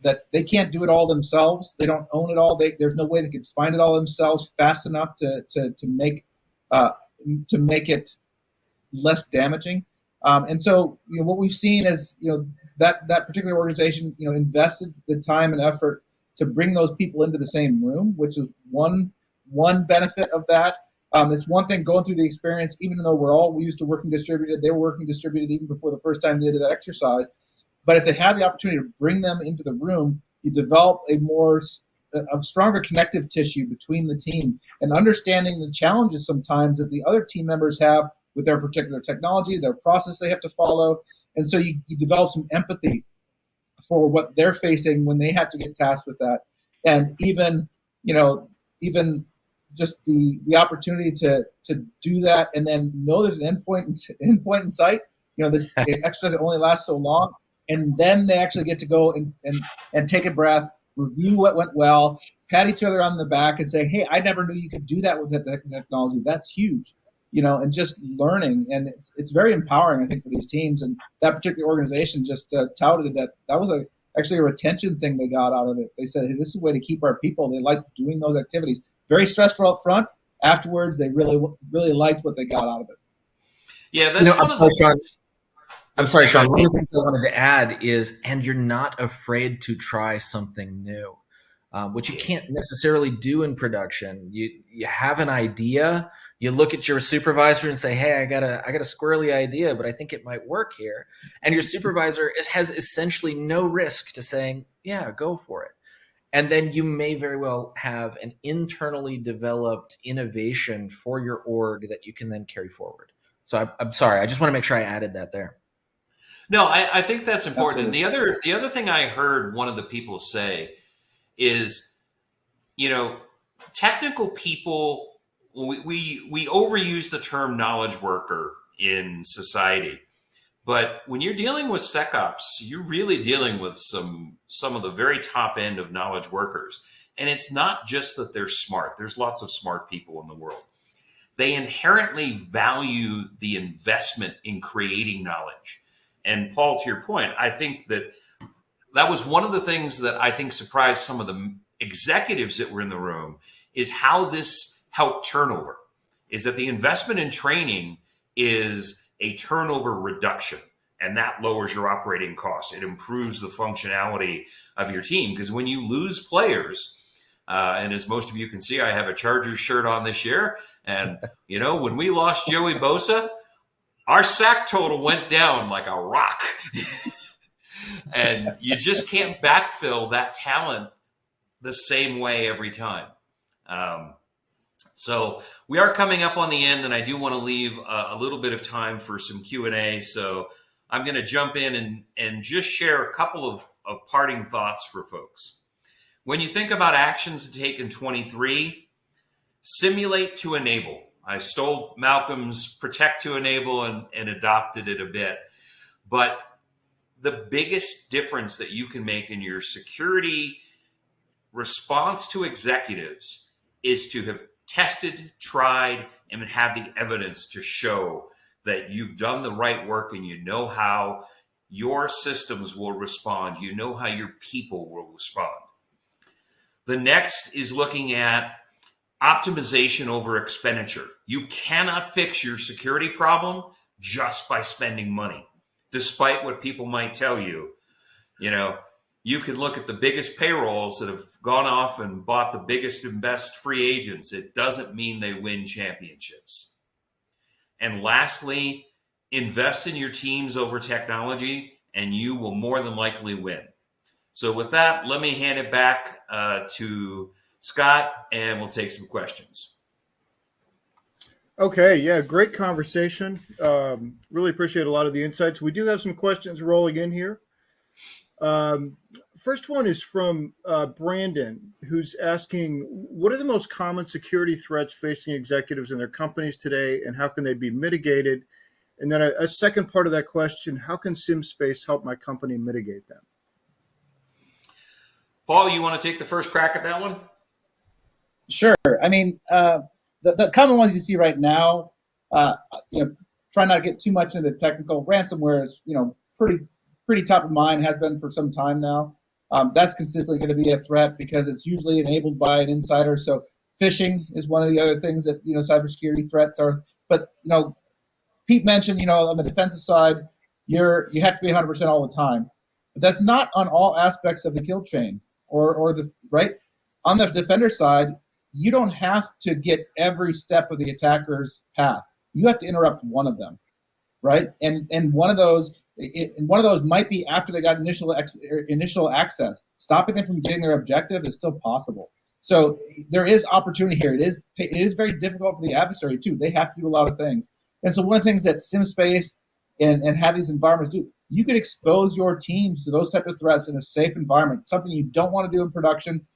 C: that they can't do it all themselves. They don't own it all. There's no way they can find it all themselves fast enough to make it less damaging. And so what we've seen is that particular organization invested the time and effort to bring those people into the same room, which is one benefit of that. It's one thing going through the experience, even though we're all used to working distributed. They were working distributed even before the first time they did that exercise. But if they have the opportunity to bring them into the room, you develop a stronger connective tissue between the team and understanding the challenges sometimes that the other team members have with their particular technology, their process they have to follow. And so you develop some empathy for what they're facing when they have to get tasked with that. And even just the opportunity to do that and then know there's an endpoint in sight. This exercise only lasts so long. And then they actually get to go and take a breath, review what went well, pat each other on the back and say, hey, I never knew you could do that with that technology. That's huge, and just learning. And it's very empowering, I think, for these teams. And that particular organization just touted that was actually a retention thing they got out of it. They said, hey, this is a way to keep our people. They like doing those activities. Very stressful up front. Afterwards, they really, really liked what they got out of it.
B: Yeah, that's one of the...
D: I'm sorry, Sean. One of the things I wanted to add is, and you're not afraid to try something new, which you can't necessarily do in production. You have an idea, you look at your supervisor and say, hey, I got a squirrely idea, but I think it might work here. And your supervisor has essentially no risk to saying, yeah, go for it. And then you may very well have an internally developed innovation for your org that you can then carry forward. So I'm sorry, I just want to make sure I added that there.
B: No, I think that's important. Absolutely. And the other thing I heard one of the people say is, technical people, we overuse the term knowledge worker in society. But when you're dealing with SecOps, you're really dealing with some of the very top end of knowledge workers. And it's not just that they're smart. There's lots of smart people in the world. They inherently value the investment in creating knowledge. And Paul, to your point, I think that was one of the things that I think surprised some of the executives that were in the room, is how this helped turnover, is that the investment in training is a turnover reduction, and that lowers your operating costs. It improves the functionality of your team, because when you lose players, and as most of you can see, I have a Chargers shirt on this year, and when we lost Joey Bosa, our sack total went down like a rock. And you just can't backfill that talent the same way every time. So we are coming up on the end, and I do want to leave a little bit of time for some Q&A. So I'm going to jump in and just share a couple of parting thoughts for folks. When you think about actions to take in 23, simulate to enable. I stole Malcolm's protect to enable and adopted it a bit. But the biggest difference that you can make in your security response to executives is to have tested, tried, and have the evidence to show that you've done the right work and you know how your systems will respond. You know how your people will respond. The next is looking at optimization over expenditure. You cannot fix your security problem just by spending money. Despite what people might tell you, you can look at the biggest payrolls that have gone off and bought the biggest and best free agents. It doesn't mean they win championships. And lastly, invest in your teams over technology, and you will more than likely win. So with that, let me hand it back to Scott, and we'll take some questions.
A: Okay, yeah, great conversation. Really appreciate a lot of the insights. We do have some questions rolling in here. First one is from Brandon, who's asking, what are the most common security threats facing executives in their companies today, and how can they be mitigated? And then a second part of that question, how can SimSpace help my company mitigate them?
B: Paul, you want to take the first crack at that one?
C: Sure. I mean, the common ones you see right now, try not to get too much into the technical. Ransomware is, pretty top of mind, has been for some time now. That's consistently going to be a threat because it's usually enabled by an insider. So phishing is one of the other things that, cybersecurity threats are. But, Pete mentioned, on the defensive side, you have to be 100% all the time. But that's not on all aspects of the kill chain or the right. On the defender side, you don't have to get every step of the attacker's path. You have to interrupt one of them, right? And one of those might be after they got initial access. Stopping them from getting their objective is still possible. So there is opportunity here. It is very difficult for the adversary too. They have to do a lot of things. And so one of the things that SimSpace and have these environments do, you can expose your teams to those type of threats in a safe environment, something you don't want to do in production.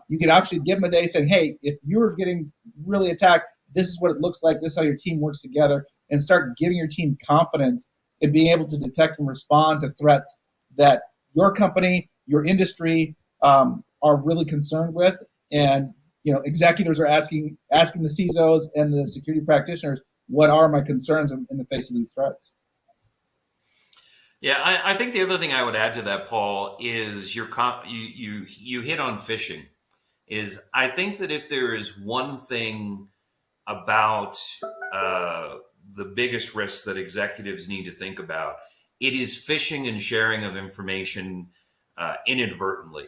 C: You can actually give them a day saying, hey, if you're getting really attacked, this is what it looks like, this is how your team works together, and start giving your team confidence in being able to detect and respond to threats that your company, your industry, are really concerned with. And executives are asking the CISOs and the security practitioners, what are my concerns in the face of these threats?
B: Yeah, I think the other thing I would add to that, Paul, is you hit on phishing. I think that if there is one thing about the biggest risks that executives need to think about, it is phishing and sharing of information inadvertently.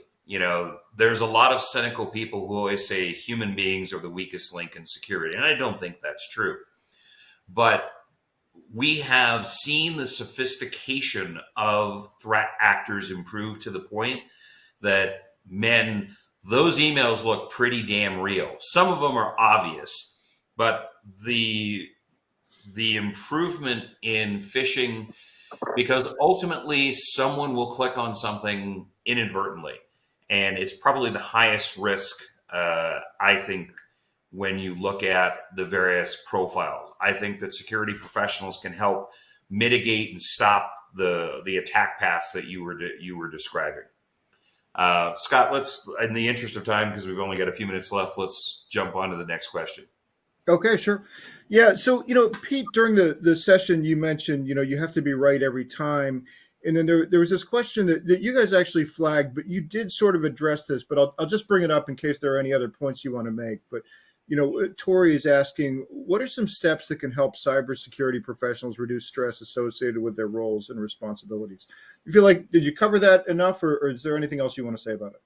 B: There's a lot of cynical people who always say human beings are the weakest link in security, and I don't think that's true. But we have seen the sophistication of threat actors improve to the point that, those emails look pretty damn real. Some of them are obvious, but the improvement in phishing, because ultimately someone will click on something inadvertently, and it's probably the highest risk, I think, when you look at the various profiles. I think that security professionals can help mitigate and stop the attack paths that you were describing. Scott, let's, in the interest of time, because we've only got a few minutes left, let's jump on to the next question.
A: Okay, sure. Yeah, so, Pete, during the session, you mentioned, you have to be right every time. And then there was this question that you guys actually flagged, but you did sort of address this, but I'll just bring it up in case there are any other points you want to make. But, Tori is asking, what are some steps that can help cybersecurity professionals reduce stress associated with their roles and responsibilities? You feel like, did you cover that enough, or is there anything else you want to say about it?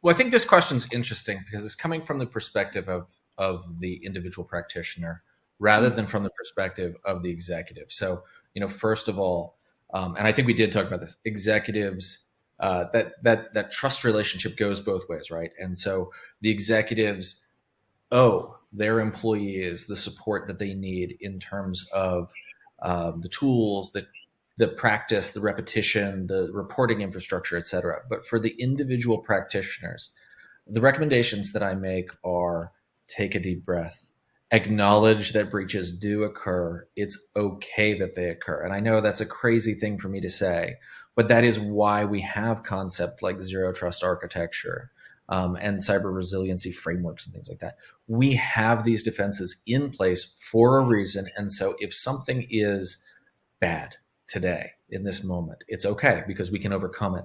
D: Well, I think this question's interesting because it's coming from the perspective of the individual practitioner rather than from the perspective of the executive. So, first of all, and I think we did talk about this, executives, that trust relationship goes both ways, right? And so the executives owe their employees the support that they need in terms of the tools, the practice, the repetition, the reporting infrastructure, et cetera. But for the individual practitioners, the recommendations that I make are take a deep breath, acknowledge that breaches do occur. It's okay that they occur. And I know that's a crazy thing for me to say, but that is why we have concepts like zero trust architecture and cyber resiliency frameworks and things like that. We have these defenses in place for a reason. And so if something is bad today in this moment, it's okay because we can overcome it.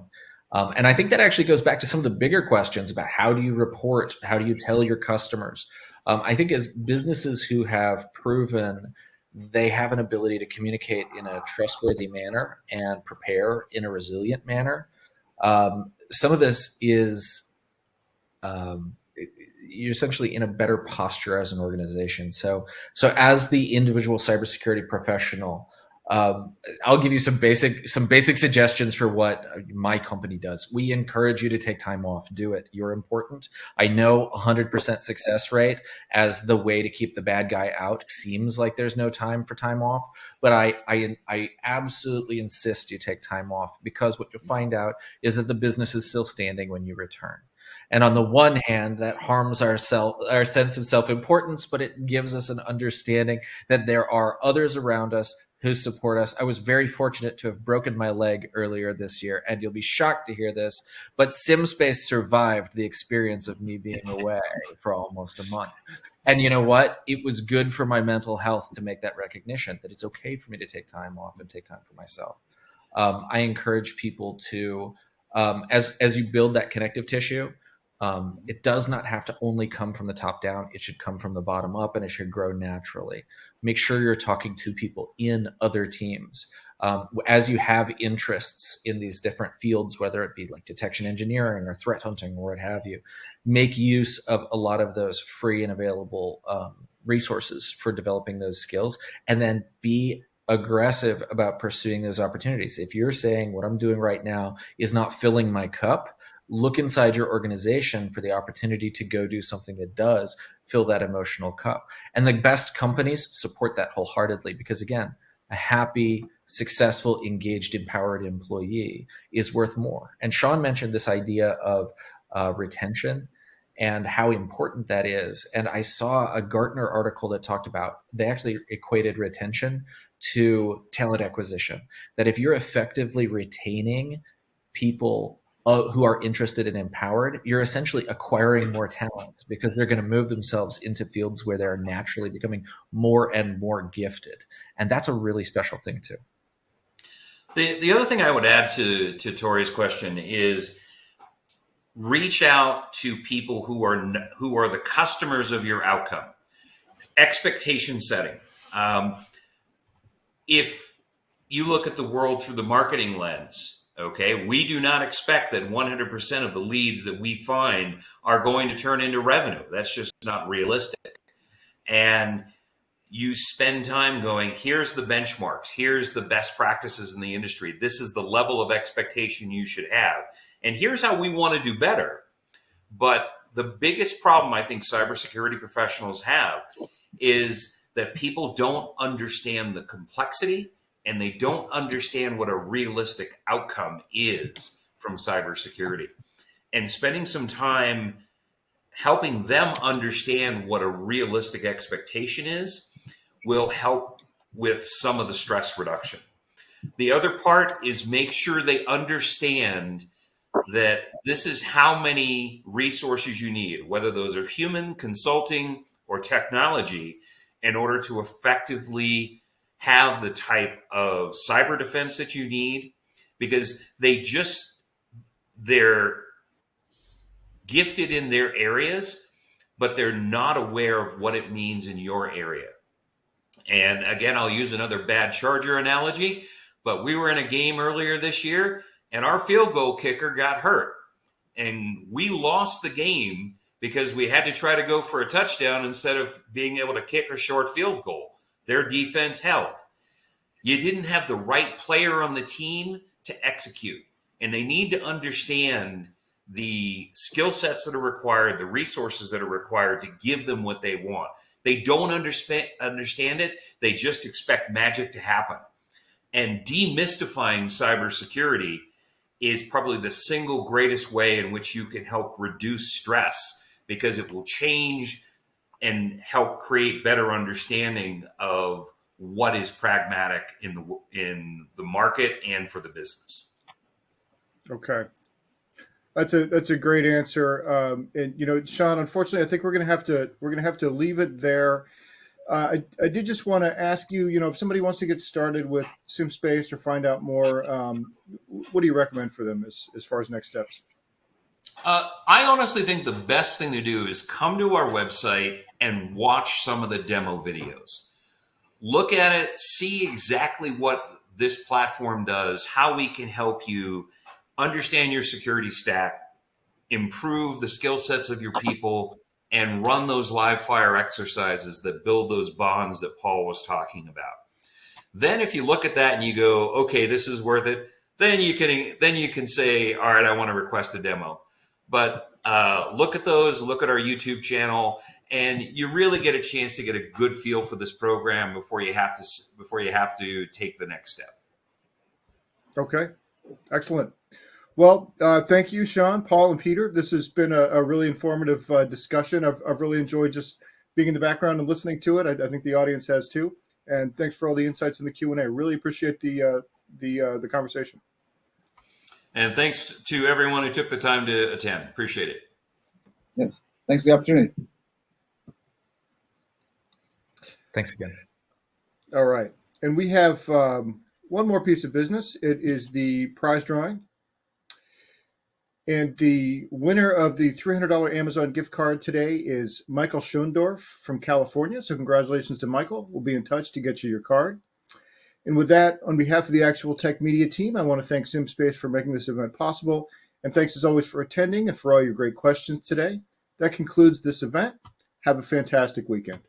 D: And I think that actually goes back to some of the bigger questions about how do you report, how do you tell your customers? I think as businesses who have proven they have an ability to communicate in a trustworthy manner and prepare in a resilient manner, some of this is you're essentially in a better posture as an organization. So as the individual cybersecurity professional, I'll give you some basic suggestions for what my company does. We encourage you to take time off. Do it. You're important. I know 100% success rate as the way to keep the bad guy out seems like there's no time for time off, but I absolutely insist you take time off, because what you'll find out is that the business is still standing when you return. And on the one hand, that harms our sense of self-importance, but it gives us an understanding that there are others around us who support us. I was very fortunate to have broken my leg earlier this year, and you'll be shocked to hear this, but SimSpace survived the experience of me being away for almost a month. And you know what? It was good for my mental health to make that recognition that it's okay for me to take time off and take time for myself. I encourage people to, as you build that connective tissue, it does not have to only come from the top down. It should come from the bottom up, and it should grow naturally. Make sure you're talking to people in other teams. As you have interests in these different fields, whether it be like detection engineering or threat hunting or what have you, make use of a lot of those free and available resources for developing those skills, and then be aggressive about pursuing those opportunities. If you're saying what I'm doing right now is not filling my cup, look inside your organization for the opportunity to go do something that does fill that emotional cup. And the best companies support that wholeheartedly, because again, a happy, successful, engaged, empowered employee is worth more. And Sean mentioned this idea of retention and how important that is. And I saw a Gartner article that talked about, they actually equated retention to talent acquisition, that if you're effectively retaining people who are interested and empowered, you're essentially acquiring more talent because they're going to move themselves into fields where they're naturally becoming more and more gifted. And that's a really special thing too.
B: The other thing I would add to Tori's question is reach out to people who are the customers of your outcome. Expectation setting. If you look at the world through the marketing lens, okay, we do not expect that 100% of the leads that we find are going to turn into revenue. That's just not realistic. And you spend time going, here's the benchmarks, here's the best practices in the industry, this is the level of expectation you should have, and here's how we want to do better. But the biggest problem I think cybersecurity professionals have is that people don't understand the complexity and they don't understand what a realistic outcome is from cybersecurity. And spending some time helping them understand what a realistic expectation is will help with some of the stress reduction. The other part is make sure they understand that this is how many resources you need, whether those are human, consulting, or technology, in order to effectively have the type of cyber defense that you need, because they're gifted in their areas, but they're not aware of what it means in your area. And again, I'll use another bad Charger analogy, but we were in a game earlier this year and our field goal kicker got hurt. And we lost the game because we had to try to go for a touchdown instead of being able to kick a short field goal. Their defense held. You didn't have the right player on the team to execute. And they need to understand the skill sets that are required, the resources that are required to give them what they want. They don't understand it. They just expect magic to happen. And demystifying cybersecurity is probably the single greatest way in which you can help reduce stress, because it will change and help create better understanding of what is pragmatic in the market and for the business.
A: Okay. That's a great answer. And Sean, unfortunately, I think we're going to have to leave it there. I did just want to ask you, if somebody wants to get started with SimSpace or find out more, what do you recommend for them as far as next steps?
B: I honestly think the best thing to do is come to our website and watch some of the demo videos. Look at it, see exactly what this platform does, how we can help you understand your security stack, improve the skill sets of your people, and run those live fire exercises that build those bonds that Paul was talking about. Then if you look at that and you go, okay, this is worth it, then you can say, all right, I want to request a demo. But look at those, look at our YouTube channel, and you really get a chance to get a good feel for this program before you have to take the next step.
A: Okay, excellent. Well, thank you, Sean, Paul, and Peter. This has been a really informative discussion. I've really enjoyed just being in the background and listening to it. I think the audience has too. And thanks for all the insights in the Q&A. Really appreciate the conversation.
B: And thanks to everyone who took the time to attend. Appreciate it.
C: Yes. Thanks for the opportunity.
D: Thanks again.
A: All right. And we have one more piece of business. It is the prize drawing. And the winner of the $300 Amazon gift card today is Michael Schoendorf from California. So congratulations to Michael. We'll be in touch to get you your card. And with that, on behalf of the Actual Tech Media team, I want to thank SimSpace for making this event possible. And thanks as always for attending and for all your great questions today. That concludes this event. Have a fantastic weekend.